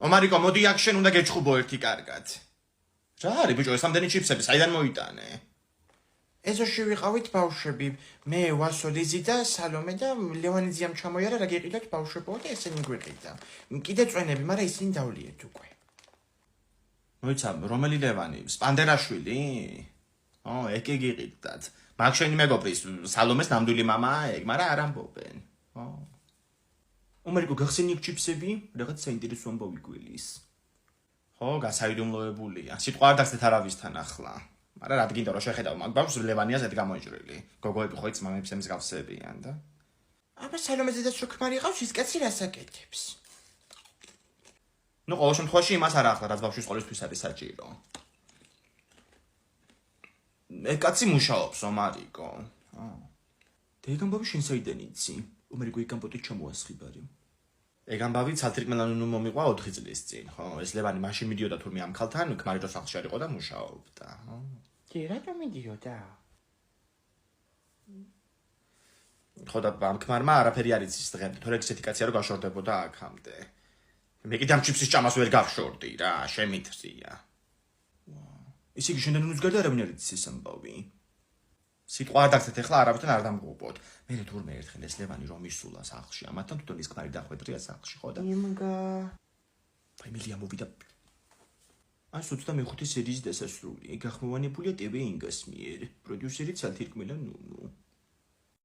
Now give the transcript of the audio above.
ომარიკო, მოდი აქ შენ უნდა გეჩხუბო ერთი კარგად. რა არის ბიჭო, ეს ამდენი ჩიფსები საიდან მოიტანე? ეზოში ვიყავით ბავშვები, მე, ვასო, ლიზი და სალომე და ლევანიძიამ ჩამოიარა რა გიყიდოთ ბავშვებო და ესენი გვიყიდა. კიდე წვენები, მაგრამ ისინი დავლიეთ უკვე. მოიცა, რომელი ლევანი? სპანდერაშვილი? ეგ გიყიდათ. მაგ შენი მეგობრის სალომეს ნამდვილი მამაა ეგ, მაგრამ არ ამბობენ. ომარიკო, გახსენი იქ ჩიფსები? რაღაც საინტერესო ამბავი გველის. გასაიდუმლოებულია. სიტყვა არ დაგცეთ არავისთან ახლა. მაგრამ რა გინდა რომ შეხედავ მაგ ბავშვს ლევანიას ეთ გამოიჭრილი. გოგოები ხო იცი მამებს მსგავსებიან და. აბა სალომეზე და შუქმარი ყავს ის კაცი რასაკეთებს? ნუ ყოველ შემთხვევაში იმას არ ახლა რაც ბავშვის ყოლისთვის არის საჭირო. ეგ კაცი მუშაობს ომარიკო. და ეგ ამბავი შენ საიდან იცი? ომარიკო ეგ ამბავი ჩამოასხიბარი. ეგ ამბავი ცალთრიკმელან მომიყვა 4 წლის წინ, ხო? ეს ლევანი მაშინ მიდიოდა თურმე ამ ქალთან, ქმარიჯოს სახლში არისო და მუშაობდა, ხო? კი, რატომ მიდიოდა? ხო და ამ ქმარმა არაფერი არ იცის დღემდე, თორე ესეთი კაცია რომ გაშორდებოდა აქამდე. მე კიდე ამ ჩიფსის ჭამას ვერ გავშორდი რა, შემითრია. ისე იგი შენთან უნდა გარდა არავინ არ იცის ეს ამბავი. სიტყვა არ დაგცეთ ახლა არავითარ არ დამღუპოთ. მე თურმე ერთხელ ეს ლევანი რომ ისულა სახლში, ამათთან თვითონ ის ქმარი დახვედრია სახლში, ხო და იმგა. ფამილია მოვიდა. ეს 25 სერიის დასასრული. ეგ ახმოვანებულია TV ინგას მიერ. პროდიუსერი ცალთირკმელა ნუნუ.